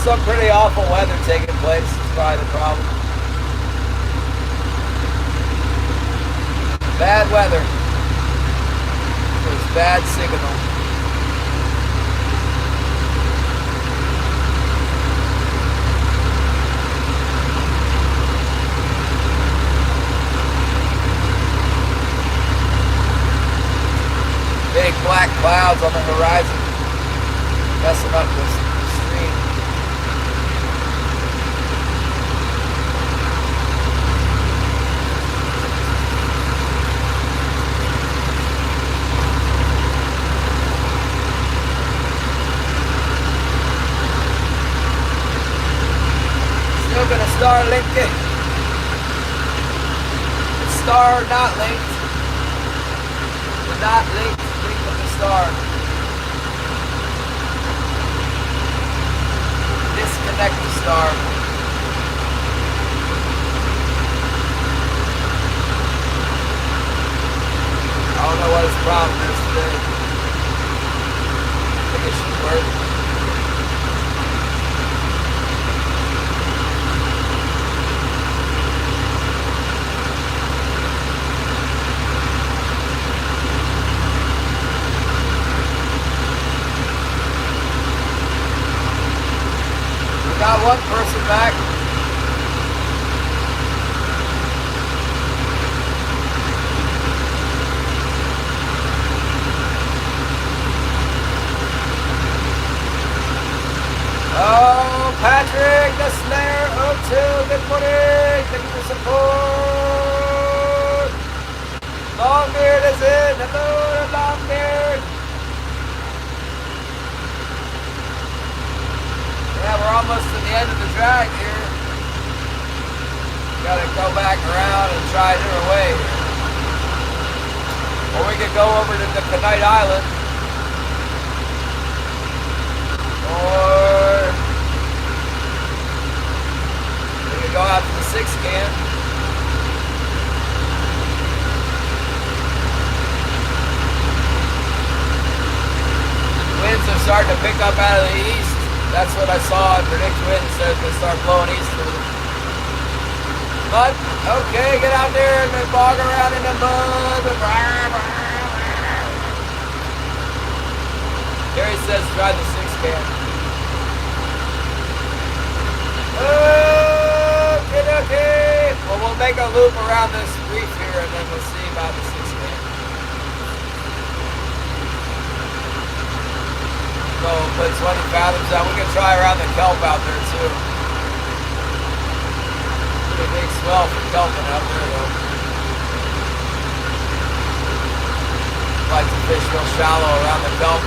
some pretty awful weather taking place. It's probably the problem. Bad weather. There's bad signal. Big black clouds on the horizon, messing up the stream. Still gonna star link it. Star not linked. We're not linked. Star. Disconnect the star. I don't know what his problem is today. I think it should work. Got one person back. Oh, Patrick, the Slayer 02, good morning. Thank you for support. Longbeard is in. Hello, Longbeard. Yeah, we're almost to the end of the drag here. Gotta go back around and try a different way. Or we could go over to the Knight Island. Or we could go out to the 6 can. Winds are starting to pick up out of the east. That's what I saw. Predict winds says they start blowing eastward. Mud? Okay, get out there and bog around in the mud. Gary says try the 6 can. Okay. Well, we'll make a loop around this reef here and then we'll see about the 6 can. So put 20 fathoms out. We can try around the kelp out there too. Pretty big swell for kelping out there though. Like to fish real shallow around the kelp.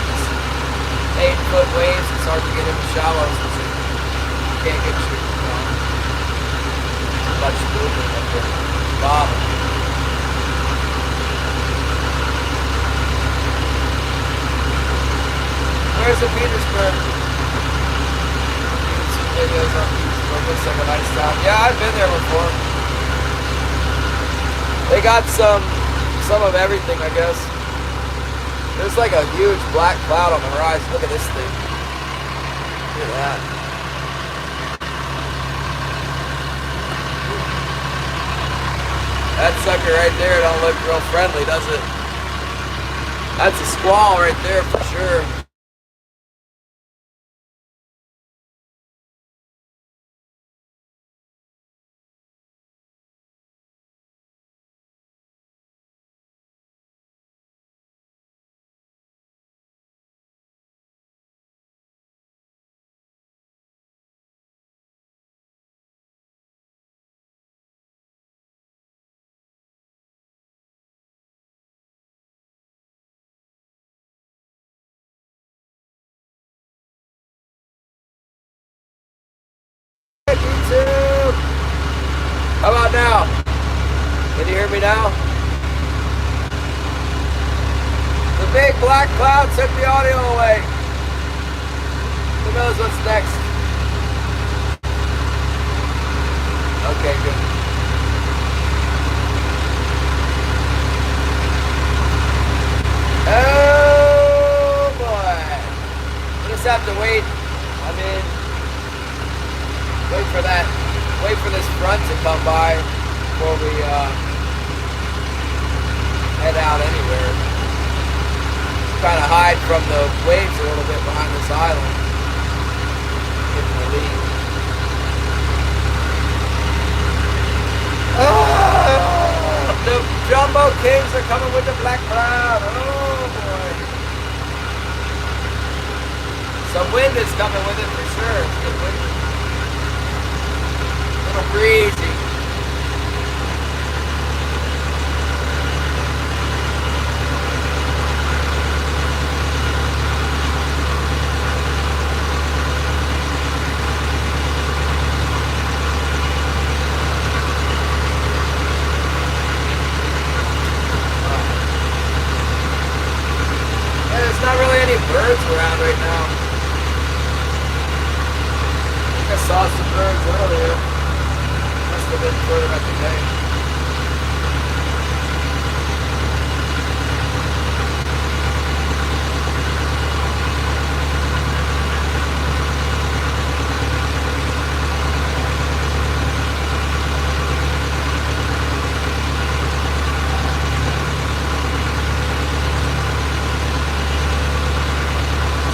8-foot waves. It's hard to get in the shallows because you can't get too much movement up there. Bottom. Where's the Petersburg? Some videos on Petersburg. Looks like a nice town. Yeah, I've been there before. They got some of everything, I guess. There's like a huge black cloud on the horizon. Look at this thing. Look at that. That sucker right there don't look real friendly, does it? That's a squall right there for sure. YouTube. How about now? Can you hear me now? The big black cloud took the audio away. Who knows what's next? Okay, good. Oh boy. We just have to wait. I mean, for this front to come by before we head out anywhere. Kind of hide from the waves a little bit behind this island. Getting the lead. Oh, the Jumbo Kings are coming with the black cloud. Oh boy. Some wind is coming with it for sure. It's good wind. A little breezy. There's not really any birds around right now. I saw some birds earlier. Must have been further up the day.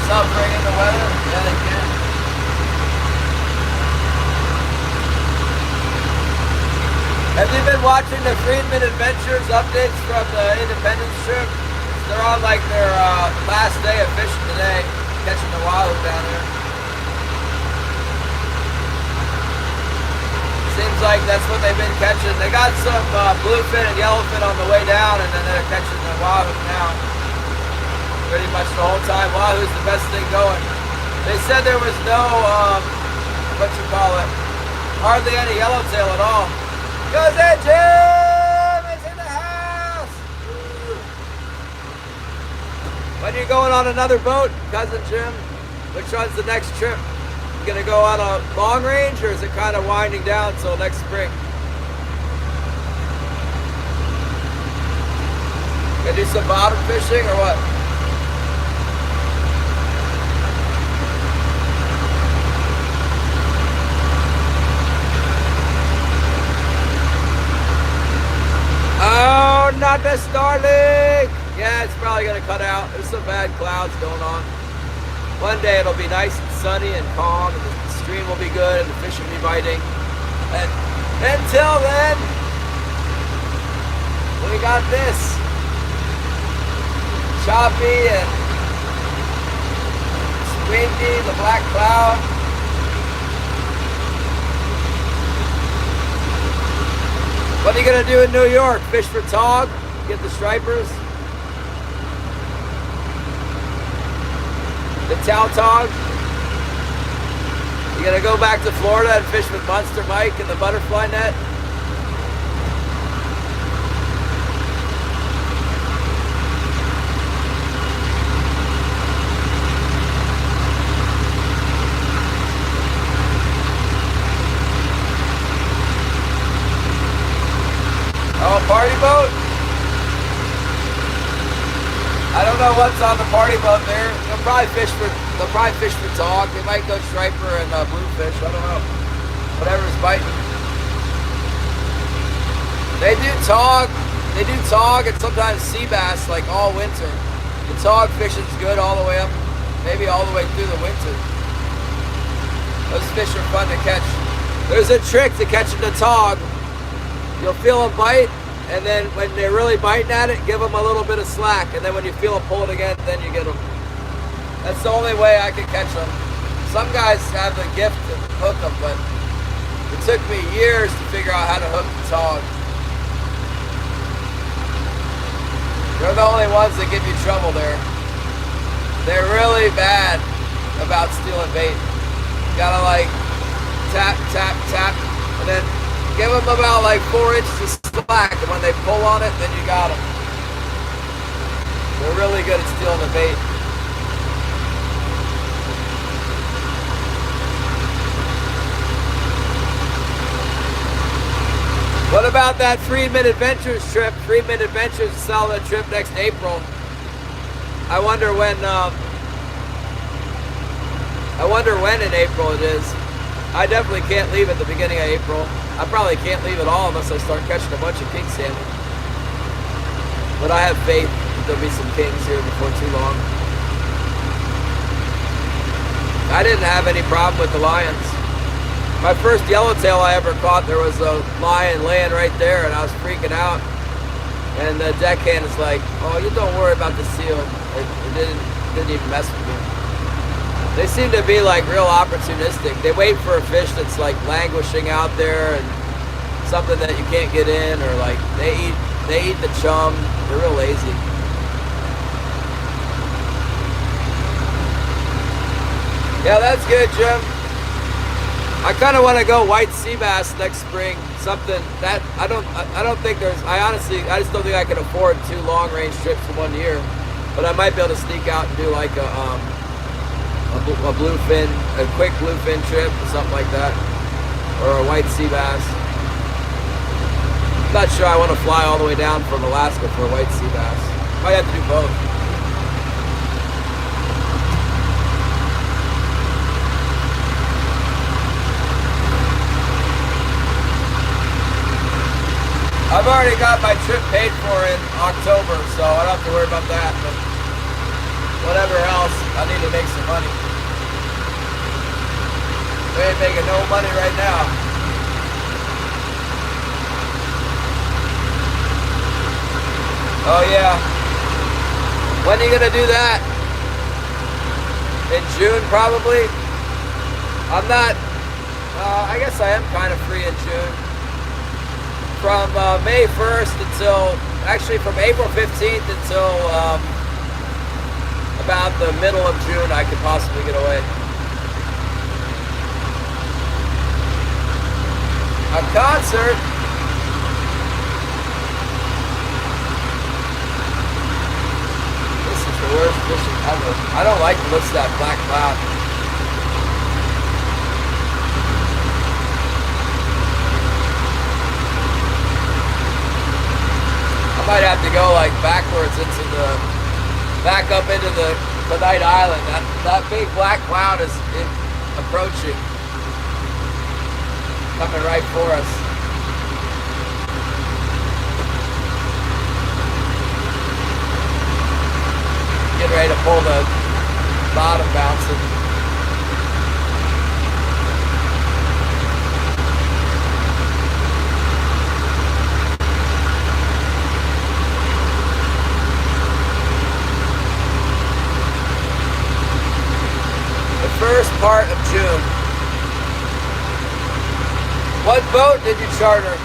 Suffering in the weather? Yeah, they can. Have you been watching the Friedman Adventures updates from the Independence trip? They're on like their last day of fishing today, catching the wahoo down there. Seems like that's what they've been catching. They got some bluefin and yellowfin on the way down, and then they're catching the wahoo now. Pretty much the whole time. Wahoo's the best thing going. They said there was no, hardly any yellowtail at all. Cousin Jim is in the house! When are you going on another boat, Cousin Jim? Which one's the next trip? You gonna go on a long range, or is it kind of winding down until next spring? Gonna do some bottom fishing or what? Oh, not the Starlink! Yeah, it's probably gonna cut out. There's some bad clouds going on. One day it'll be nice and sunny and calm, and the stream will be good, and the fish will be biting. And until then, we got this. Choppy and windy, the black cloud. What are you gonna do in New York? Fish for tog? Get the stripers? The tautog? You gonna go back to Florida and fish with Monster Mike and the butterfly net? Oh, party boat? I don't know what's on the party boat there. They'll probably fish for tog. They might go striper and bluefish. I don't know. Whatever's biting. They do tog and sometimes sea bass like all winter. The tog fishing's good all the way up, maybe all the way through the winter. Those fish are fun to catch. There's a trick to catching the tog. You'll feel them bite, and then when they're really biting at it, give them a little bit of slack, and then when you feel them pull it again, then you get them. That's the only way I can catch them. Some guys have the gift to hook them, but it took me years to figure out how to hook the tog. They're the only ones that give you trouble there. They're really bad about stealing bait. You gotta like tap, tap, tap, and then give them about like 4 inches of slack, and when they pull on it, then you got them. They're really good at stealing the bait. What about that Friedman Adventures trip? Friedman Adventures is selling a trip next April. I wonder when in April it is. I definitely can't leave at the beginning of April. I probably can't leave at all unless I start catching a bunch of king salmon. But I have faith that there'll be some kings here before too long. I didn't have any problem with the lions. My first yellowtail I ever caught, there was a lion laying right there, and I was freaking out. And the deckhand is like, "Oh, you don't worry about the seal." It didn't even mess with me. They seem to be like real opportunistic. They wait for a fish that's like languishing out there and something that you can't get in, or like they eat the chum. They're real lazy. Yeah, that's good, Jim. I kind of want to go white sea bass next spring. Something that I don't think there's. I just don't think I can afford 2 long range trips in 1 year. But I might be able to sneak out and do like a bluefin, a quick bluefin trip or something like that, or a white sea bass. I'm not sure I want to fly all the way down from Alaska for a white sea bass. Might have to do both. I've already got my trip paid for in October, so I don't have to worry about that. But whatever else, I need to make some money. We ain't making no money right now. Oh yeah. When are you gonna do that? In June, probably? I'm not, I guess I am kind of free in June. From May 1st until, actually from April 15th until about the middle of June, I could possibly get away. A concert? This is the worst fishing ever. I don't like the looks of that black cloud. I might have to go like backwards into back up into the night island. That big black cloud is approaching, coming right for us. Getting ready to pull the bottom bouncing. First part of June. What boat did you charter?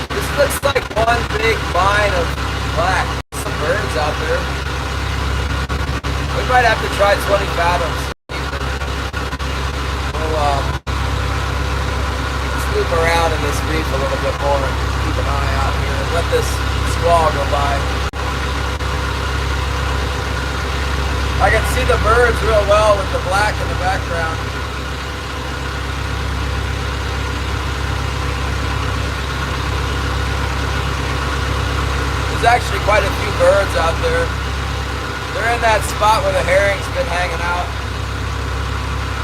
This looks like one big line of black. Birds out there. We might have to try 20 fathoms. We'll snoop around in this reef a little bit more and keep an eye out here and let this squall go by. I can see the birds real well with the black in the background. There's actually quite a few birds out there. They're in that spot where the herring's been hanging out.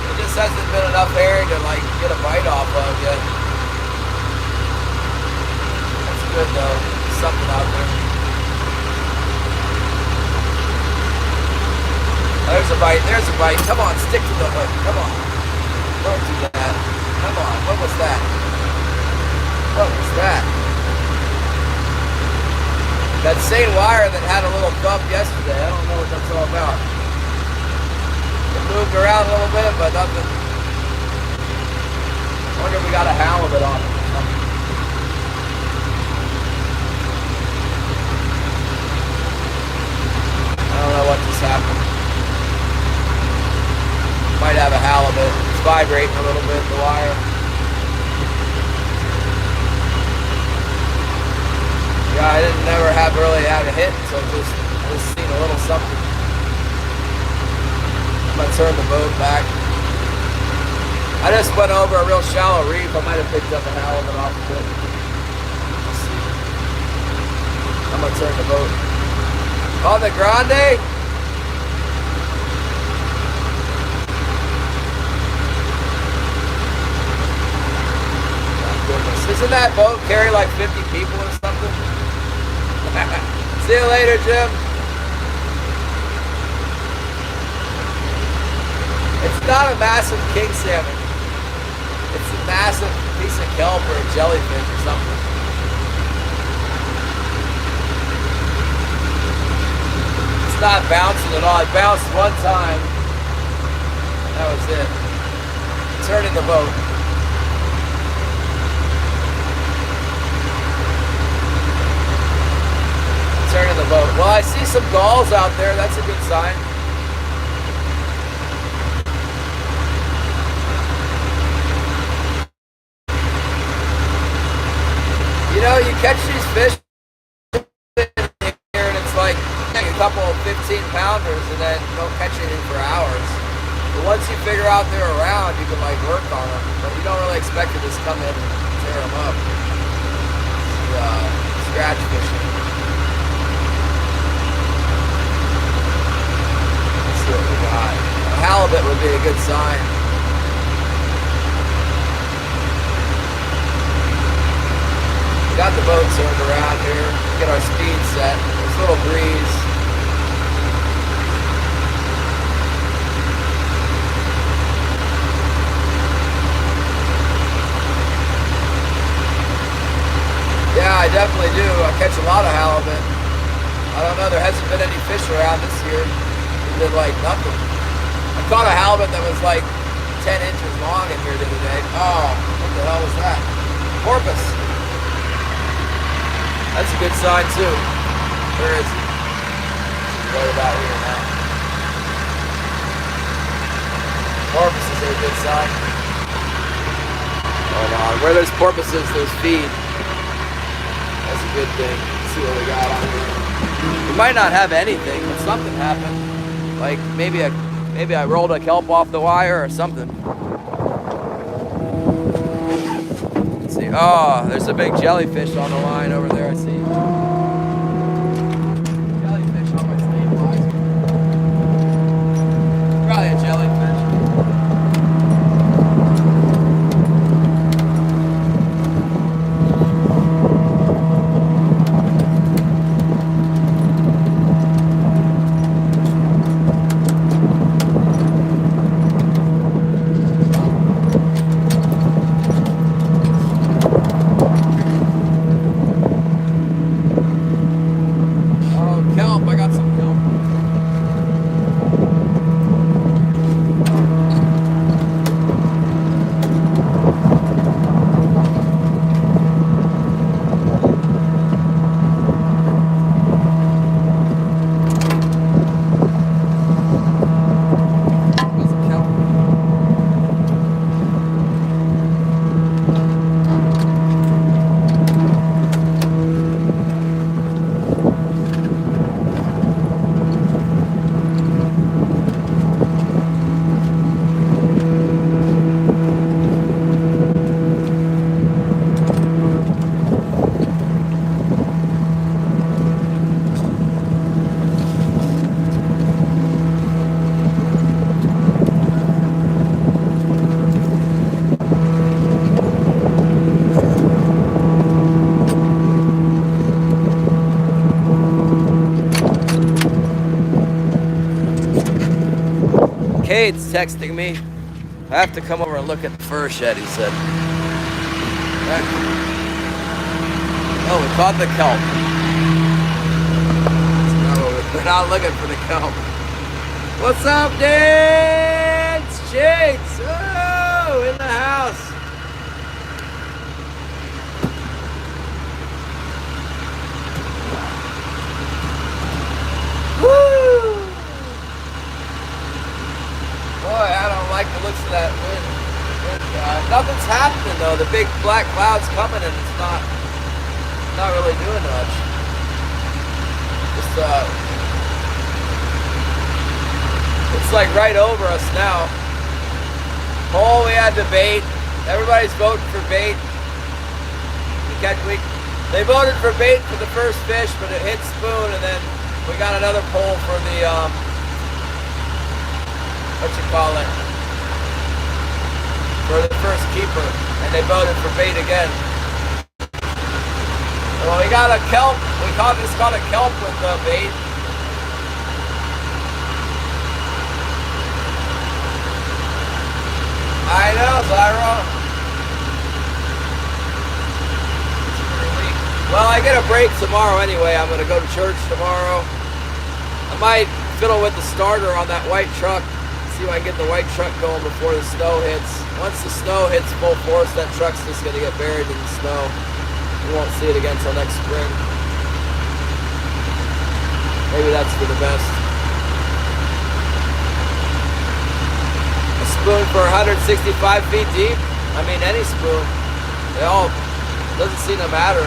There just hasn't been enough herring to like get a bite off of yet. That's good though. There's something out there. There's a bite. There's a bite. Come on, stick to the hook. Come on. Don't do that. Come on. What was that? What was that? That same wire that had a little bump yesterday, I don't know what that's all about. It moved around a little bit, but nothing. I wonder if we got a halibut on it or something. I don't know what just happened. Might have a halibut. It's vibrating a little bit, the wire. Yeah, I didn't never have really had a hit, so just seen a little something. turn the boat back. I just went over a real shallow reef. I might have picked up a halibut off of it. Let's see. I'm gonna turn the boat. On the Grande. Doesn't that boat carry like 50 people or something? See you later, Jim. It's not a massive king salmon. It's a massive piece of kelp or a jellyfish or something. It's not bouncing at all. It bounced one time. That was it. Turning the boat. Turning the boat. Well, I see some gulls out there. That's a good sign. You know, you catch these fish here and it's like a couple of 15-pounders and then don't catch anything for hours. But once you figure out they're around, you can like work on them. But you don't really expect to just come in and tear them up. Scratch fishing. Let's see what we got. A halibut would be a good sign. Got the boat turned around here. Get our speed set. There's a little breeze. Yeah, I definitely do. I catch a lot of halibut. I don't know, there hasn't been any fish around this year. It did like nothing. I caught a halibut that was like 10 inches long in here the other day. Oh, what the hell was that? Porpoise. That's a good sign too. Where is he? Right about here now. Porpoises are a good sign. Hold on. Where there's porpoises, there's feed. That's a good thing. Let's see what we got on here. We might not have anything, but something happened. Like maybe I rolled a kelp off the wire or something. Oh, there's a big jellyfish on the line over there, I see. Jellyfish on my stabilizer. Probably a jellyfish. Kate's texting me. I have to come over and look at the fur shed, he said. Right. Oh, we caught the kelp. We're not looking for the kelp. What's up, Dan? It's Jakes. Oh, in the house. Woo! Boy, I don't like the looks of that wind. Nothing's happening though. The big black cloud's coming and it's not really doing much. Just it's It's like right over us now. Hole, we had the bait. Everybody's voting for bait. They voted for bait for the first fish, but it hit spoon, and then we got another pole for the, for the first keeper, and they voted for bait again. Well, we got a kelp. It's called a kelp with the bait. I know, Zyro. Well, I get a break tomorrow anyway. I'm going to go to church tomorrow. I might fiddle with the starter on that white truck. See if I can get the white truck going before the snow hits. Once the snow hits full force, that truck's just going to get buried in the snow. We won't see it again until next spring. Maybe that's for the best. A spoon for 165 feet deep? I mean, any spoon. They all, doesn't seem to matter.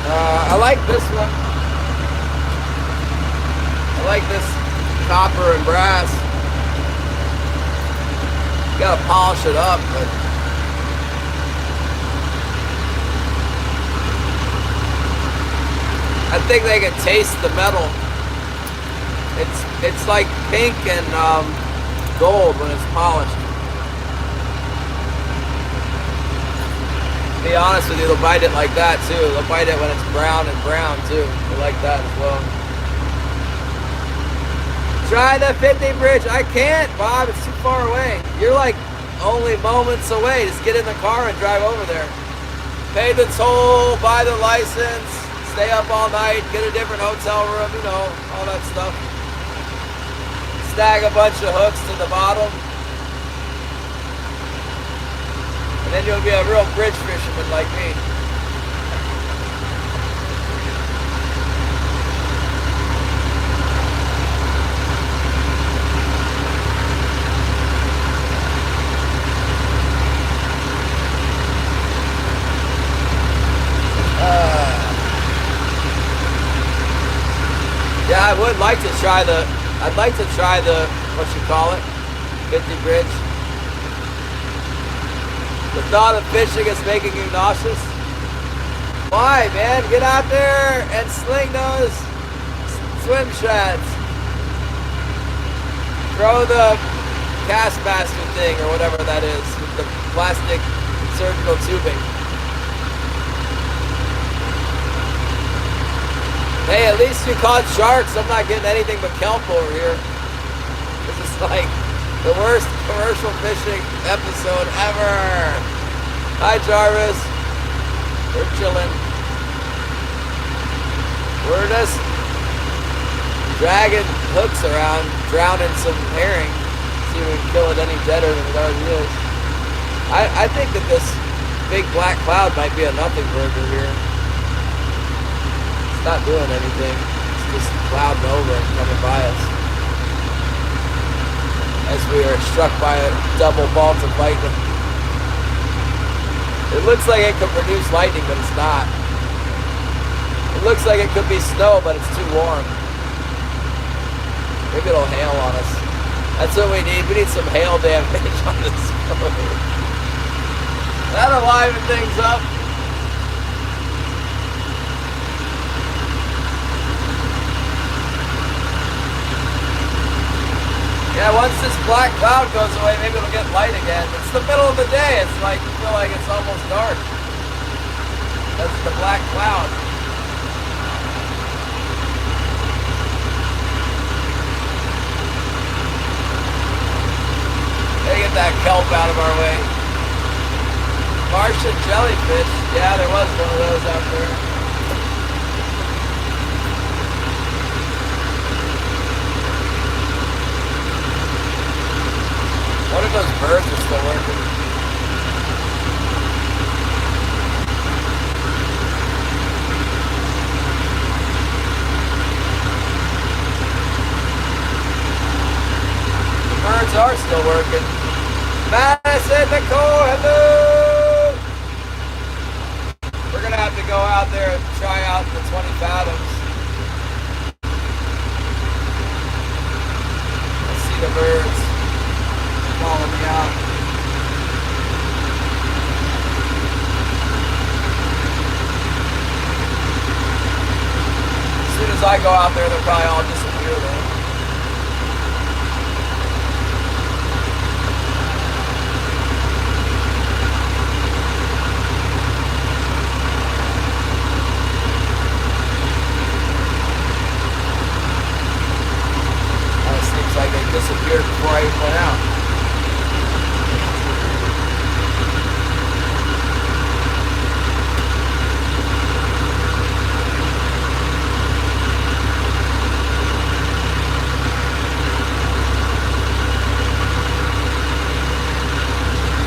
I like this one. I like this copper and brass. You gotta polish it up, but I think they can taste the metal. It's like pink and gold when it's polished. To be honest with you, they'll bite it like that too. They'll bite it when it's brown and brown too. They like that as well. Try the 50 bridge. I can't, Bob. It's too far away. You're like only moments away. Just get in the car and drive over there. Pay the toll, buy the license, stay up all night, get a different hotel room, you know, all that stuff. Snag a bunch of hooks to the bottom. And then you'll be a real bridge fisherman like me. Yeah, I would like to try the, I'd like to try the, what you call it, 50 bridge. The thought of fishing is making you nauseous? Why, man? Get out there and sling those swim shads. Throw the Castmaster thing or whatever that is with the plastic surgical tubing. Hey, at least you caught sharks. I'm not getting anything but kelp over here. This is like the worst commercial fishing episode ever. Hi, Jarvis. We're chilling. We're just dragging hooks around, drowning some herring. See if we can kill it any deader than it already is. I think that this big black cloud might be a nothing burger here. It's not doing anything. It's just clouding over and coming by us. As we are struck by a double bolt of lightning. It looks like it could produce lightning, but it's not. It looks like it could be snow, but it's too warm. Maybe it'll hail on us. That's what we need. We need some hail damage on this road. That'll liven things up. Yeah, once this black cloud goes away, maybe it'll get light again. It's the middle of the day. It's like, you feel like it's almost dark. That's the black cloud. Gotta get that kelp out of our way. Martian jellyfish. Yeah, there was one of those out there. What if those birds are still working? The birds are still working. Madison Nicole, hello! We're gonna have to go out there and try out the 20 fathoms. birds calling me out. As soon as I go out there, they'll probably all disappear though. Like they disappeared before I even went out.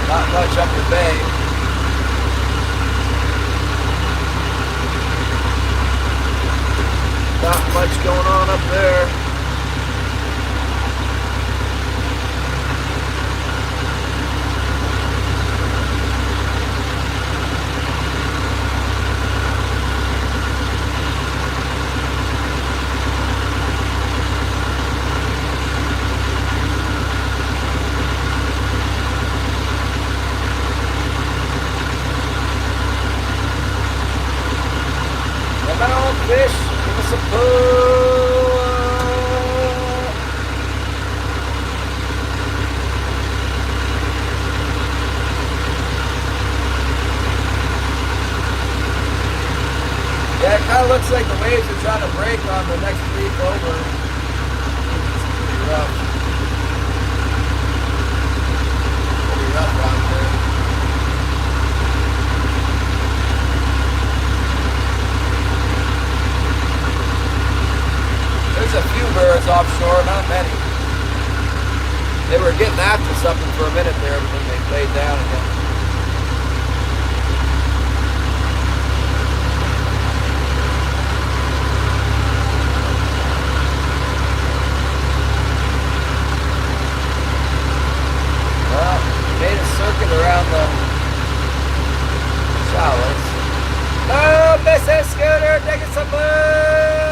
Not much up the bay. Not much going on up there. Fish, give us a pull. Yeah, it kind of looks like the waves are trying to break on the next reef over. It's pretty rough. Pretty rough out there. There's a few birds offshore, not many. They were getting after something for a minute there, but then they laid down again. Well, made a circuit around the shallows. Oh, Mrs. Scooter, taking some food!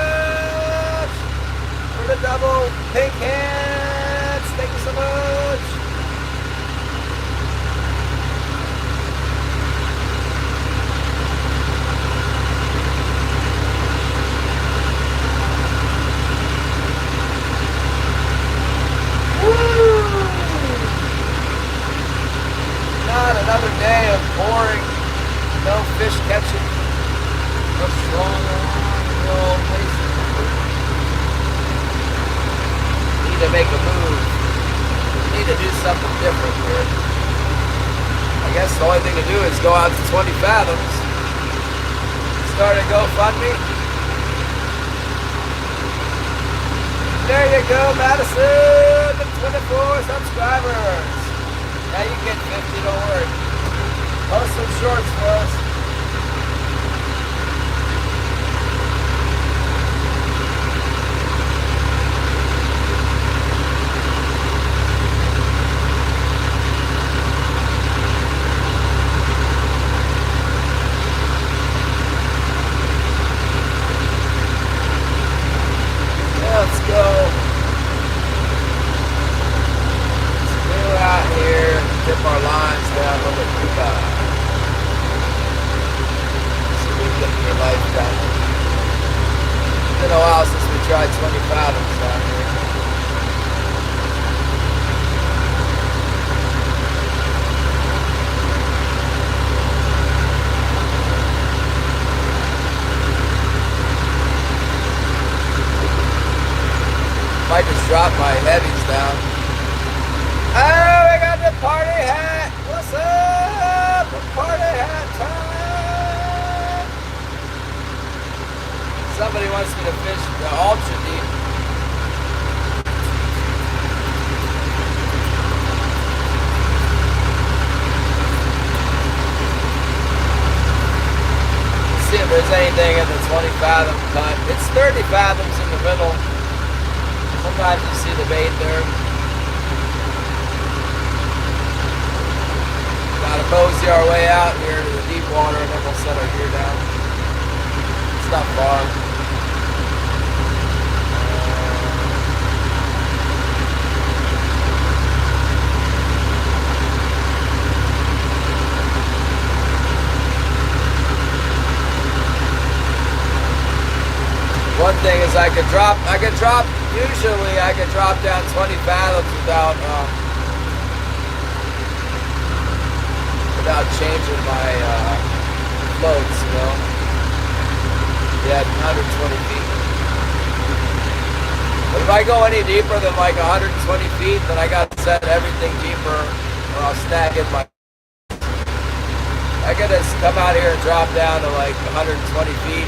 The double pink hands, thank you so much. Woo! Not another day of boring, no fish catching, no strong, no places. To make a move. Need to do something different here. I guess the only thing to do is go out to 20 fathoms. Start a GoFundMe. There you go, Madison. 24 subscribers. Now you get 50, don't worry. Post some shorts for us. Let's go. Let's go out here, dip our lines down a little too bad. See if we can get your life down. It's been a while since we tried 20 fathoms down here. Might just drop my heavies down. Oh, we got the party hat. What's up? The party hat time. Somebody wants me to fish the ultra deep. Let's see if there's anything in the 20 fathom cut. It's 30 fathoms in the middle. Sometimes you see the bait there. Gotta mosey our way out here to the deep water and then we'll set our gear down. It's not far. usually I could drop down 20 fathoms without changing my floats, you know. Yeah, 120 feet. But if I go any deeper than like 120 feet, then I got to set everything deeper or I'll snag in my... I gotta come out here and drop down to like 120 feet.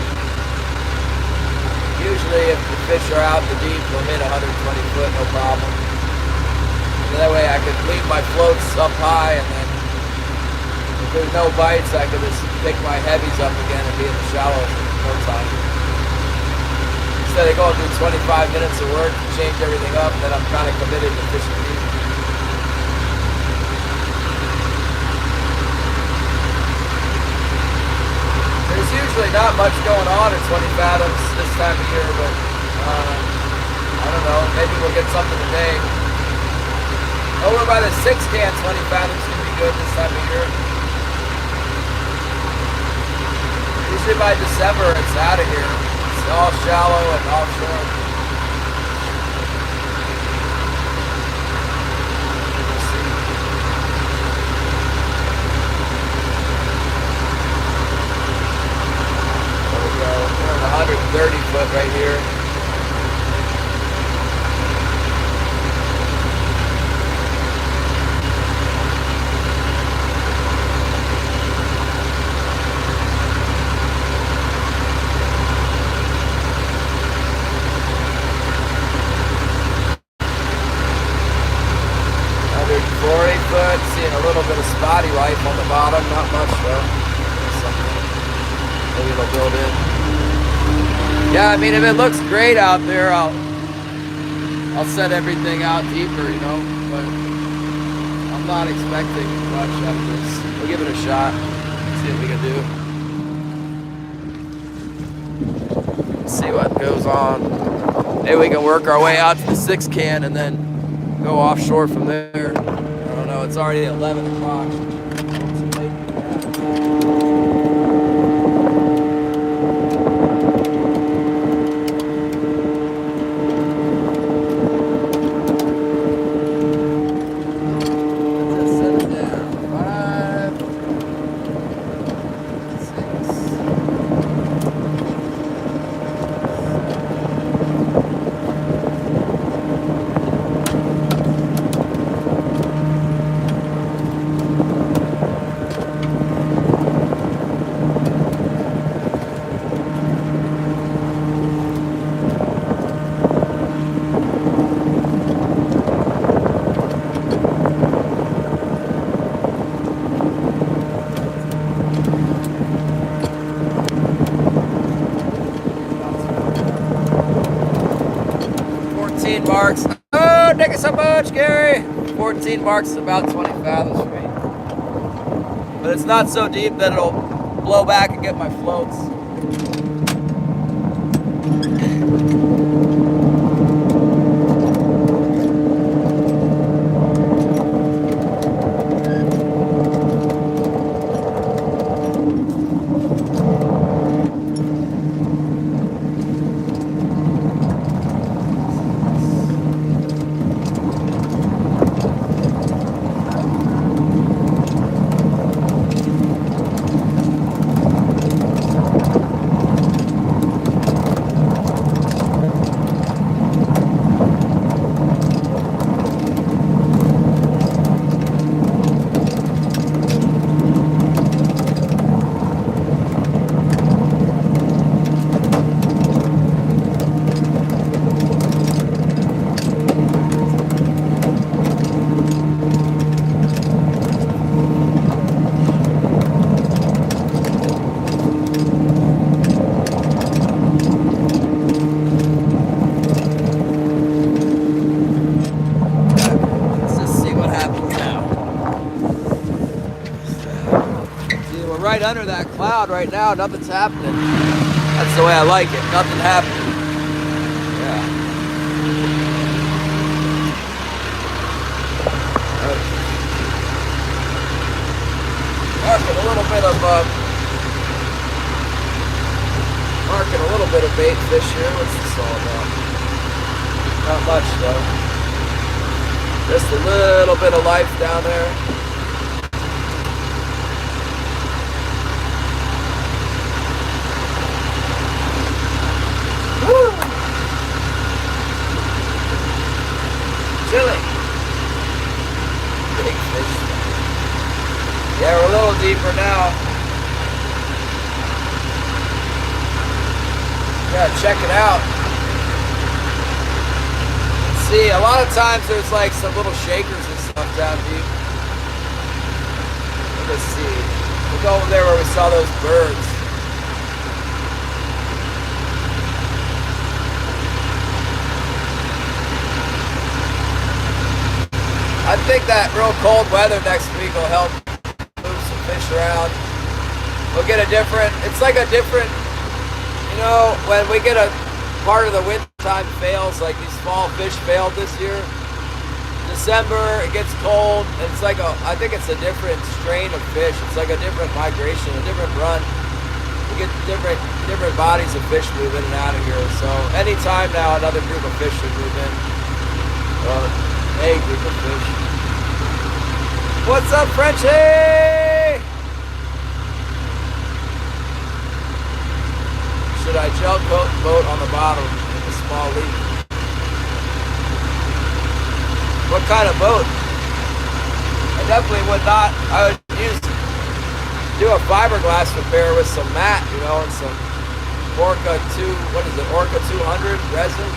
Usually if the fish are out in the deep, they'll hit 120 foot, no problem. And that way I can leave my floats up high, and then if there's no bites, I can just pick my heavies up again and be in the shallows in no time. Instead of going through 25 minutes of work to change everything up, then I'm kind of committed to fishing deep. There's usually not much going on at 20 fathoms this time of year, but I don't know, maybe we'll get something today. Over by the 6 can, 20 fathoms can be good this time of year. Usually by December it's out of here. It's all shallow and offshore. There we go. We're at 130 foot right here. Seeing a little bit of spotty life on the bottom, not much though. Maybe it'll build in. Yeah, I mean, if it looks great out there, I'll set everything out deeper, you know. But I'm not expecting much out of this. We'll give it a shot. See what we can do. See what goes on. Maybe we can work our way out to the 6 can and then go offshore from there. It's already 11 o'clock. Just set it down. 5, 14 marks. Oh, thank you so much, Gary. 14 marks is about 20 fathoms for me. But it's not so deep that it'll blow back and get my floats. Right under that cloud right now, nothing's happening. That's the way I like it. Nothing happening. Yeah. Marking a little bit of bait fish here. What's this all about? Not much though. Just a little bit of life down there. Woo! Chilly. Big fish. Yeah, we're a little deeper now. Yeah, check it out. See, a lot of times there's like some little shakers and stuff down deep. Let's see. We'll go over there where we saw those birds. I think that real cold weather next week will help move some fish around. We'll get a different, it's like a different, you know, when we get a part of the winter time fails, like these fall fish failed this year. December, it gets cold, and it's like I think it's a different strain of fish. It's like a different migration, a different run. We get different bodies of fish move in and out of here. So anytime now another group of fish should move in. A group of fish. What's up, Frenchie? Should I gel coat the boat on the bottom with a small leak? What kind of boat? I definitely would not. I would do a fiberglass repair with some mat, you know, and some Orca 200 resin.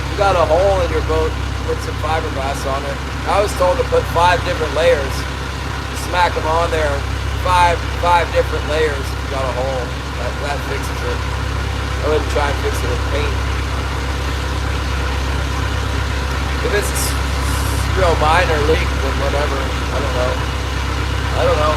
You got a hole in your boat, put some fiberglass on it. I was told to put 5 different layers. Smack them on there, five different layers if you got a hole. That fixes it. I wouldn't try and fix it with paint. If it's a real minor leak, then whatever. I don't know. I don't know.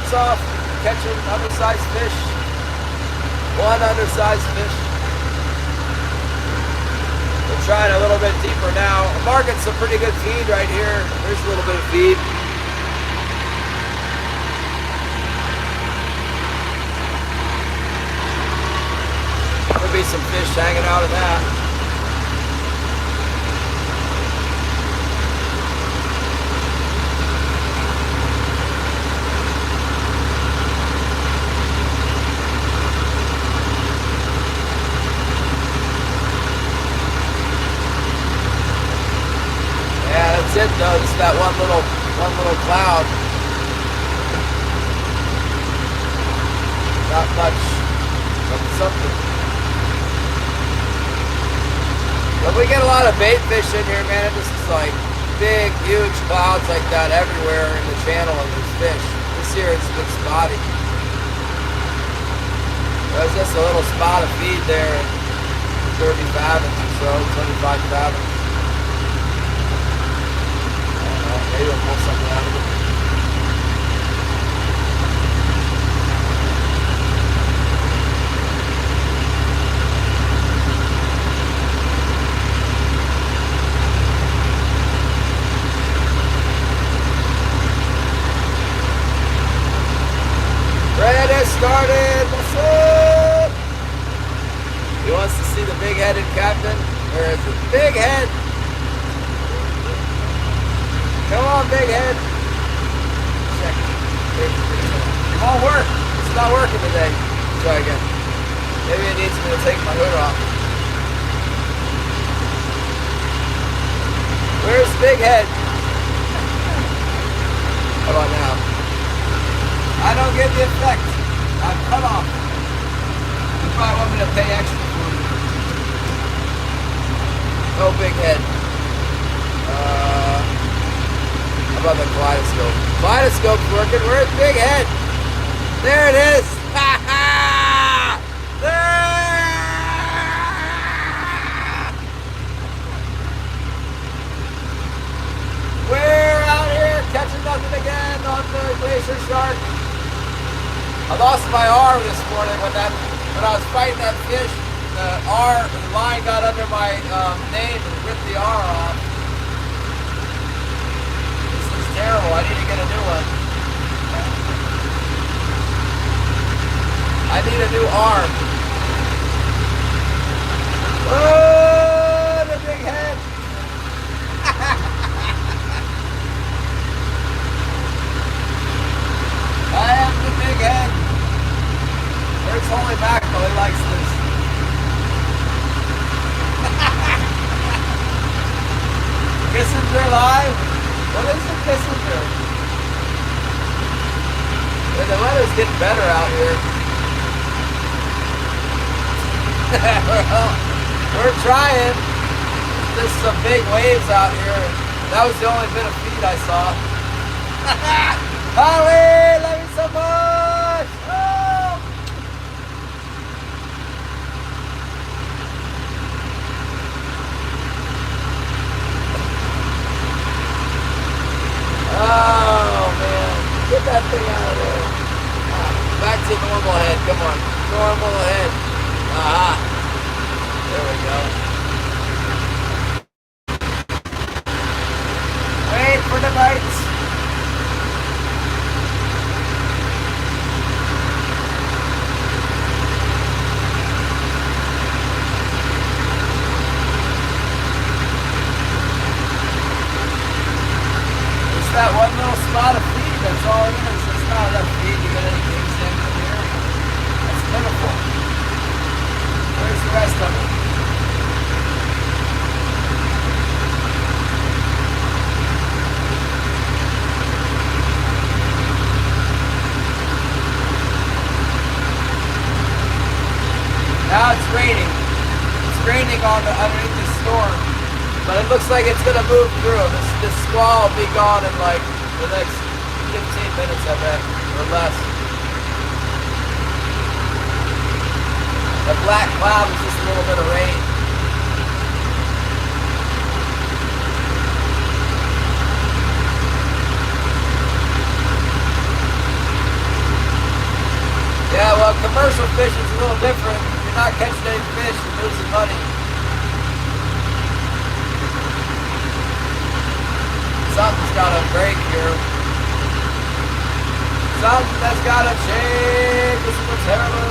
Off, catching undersized fish. One undersized fish. We're trying a little bit deeper now. I'm marking some pretty good feed right here. There's a little bit of feed. There'll be some fish hanging out of that. That's it though, just that one little cloud. Not much, but something. But we get a lot of bait fish in here, man. It just is like big, huge clouds like that everywhere in the channel, and there's fish. This year it's been spotty. There's just a little spot of feed there at 30 fathoms or so, 25 fathoms. Maybe we'll pull something out of it. Red has started. What's up? He wants to see the big-headed captain. Where is it? Big head. Come on, big head. Check. It won't work. It's not working today. Try again. Maybe it needs me to take my hood off. Where's Big Head? How about now? I don't get the effect. I'm cut off. You probably want me to pay extra for it. Oh, Big Head. How about the kaleidoscope? Kaleidoscope's working. Where's Big Head? There it is. Ha ha! There! We're out here catching nothing again on the Glacier Shark. I lost my R this morning when I was fighting that fish. The line got under my name and ripped the R off. This is terrible. I need to get a new one. I need a new arm. Oh, the big head. I am the big head. There's Holy Mackerel. He likes this. Kissinger live? What is the Kissinger? Yeah, the weather's getting better out here. Well, we're trying. There's some big waves out here. That was the only bit of feed I saw. Holly, love you so much. Oh. Oh man, get that thing out of there. Back to normal head. Come on, normal head. Aha. There we go. Wait for the bites. It's that one little spot of feed, that's all it is. It's not enough feed to get any kings in here. That's pitiful. Where's the rest of it? Now it's raining. It's raining underneath the storm. But it looks like it's going to move through. This squall will be gone in like the next 15 minutes, I bet, or less. The black cloud is just a little bit of rain. Yeah, well, commercial fishing is a little different. If you're not catching any fish, you're losing money. Something's got to break here. Something that's got to change. This is terrible.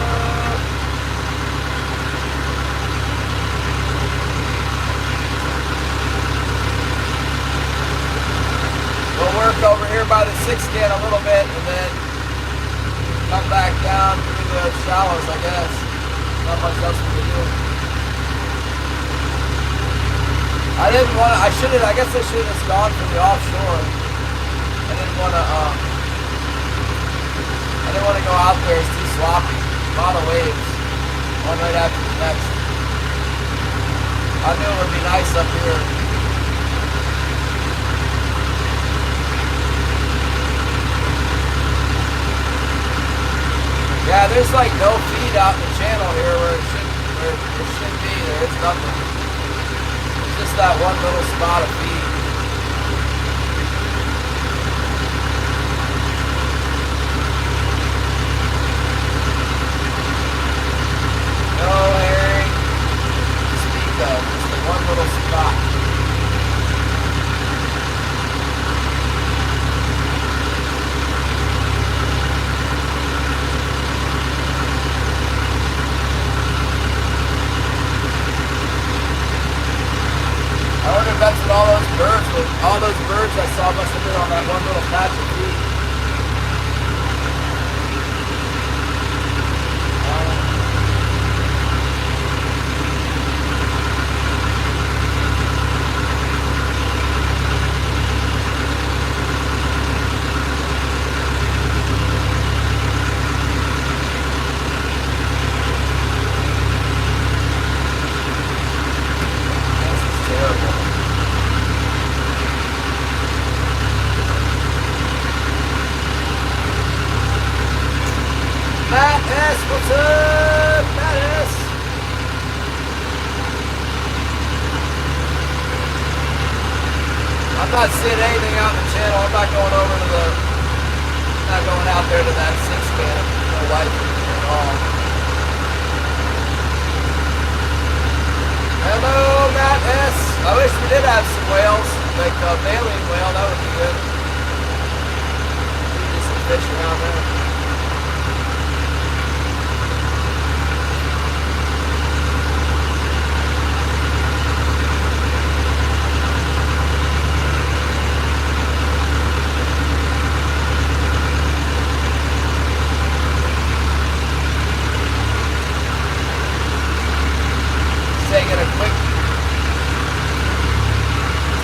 We'll work over here by the 6-can a little bit and then come back down through the shallows, I guess. Not much else we can do. I didn't want to, I guess I should have gone from the offshore. I didn't want to go out there, it's too sloppy. A lot of waves, one right after the next. I knew it would be nice up here. Yeah, there's like no feed out in the channel here where it should be. There is nothing. It's just that one little spot of feed. No herring to speak of. Just the one little spot. I wonder if that's what all those birds I saw must have been on that one little patch of feed. Matt S, what's up? Matt S. I'm not seeing anything out in the channel. I'm not going over to the, not going out there to that 6-can. No light at all. Hello, Matt S. I wish we did have some whales, like a baleen whale. That would be good. Do some fish around there.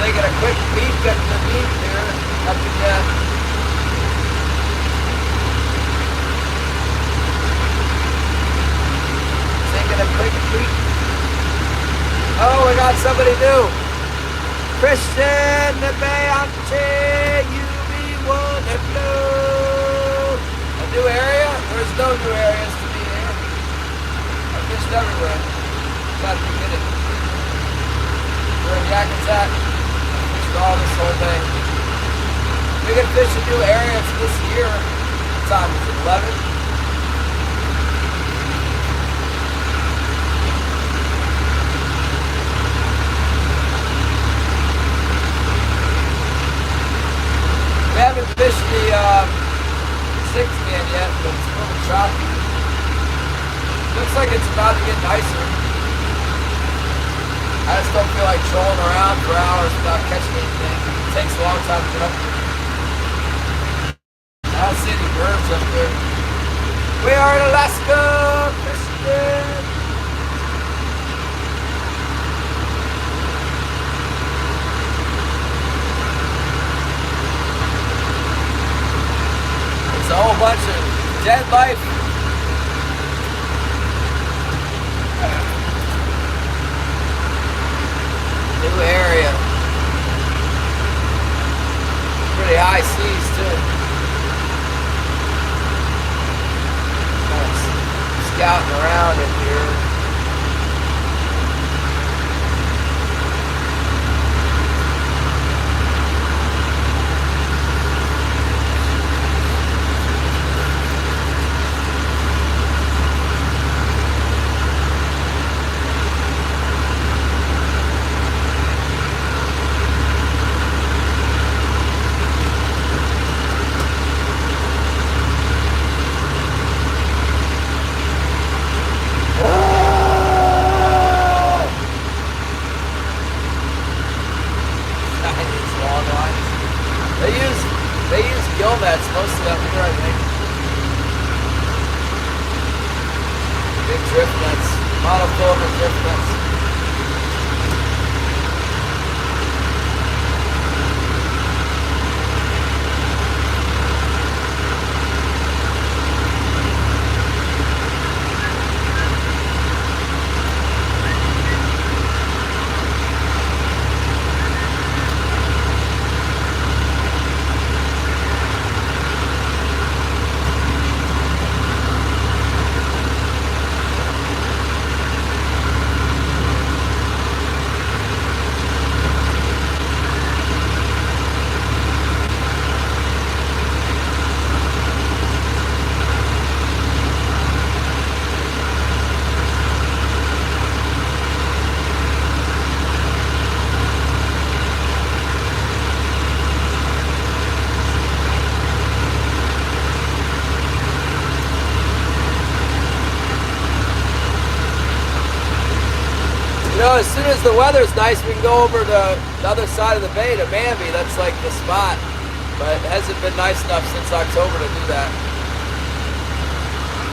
Taking a quick peek at the beach here, up again. Taking a quick peek. Oh, we got somebody new. Christian Nebeanche, UB1, hello. A new area? There's no new areas to be in. I fished everywhere. Got to get it. We're in Yakutat. All this whole thing. We can fish a new area this year. What time is it? 11? We haven't fished the 6-can yet, but it's a little choppy. Looks like it's about to get nicer. I just don't feel like trolling around for hours without catching anything. It takes a long time to get up there. I don't see any birds up there. We are in Alaska, Christian. It's a whole bunch of dead life. New area. Pretty high seas too. Scouting around in here. They use gill nets mostly up here, I think. Big drift nets, monofilament drift nets. You know, as soon as the weather's nice, we can go over to the other side of the bay to Manby. That's like the spot. But it hasn't been nice enough since October to do that.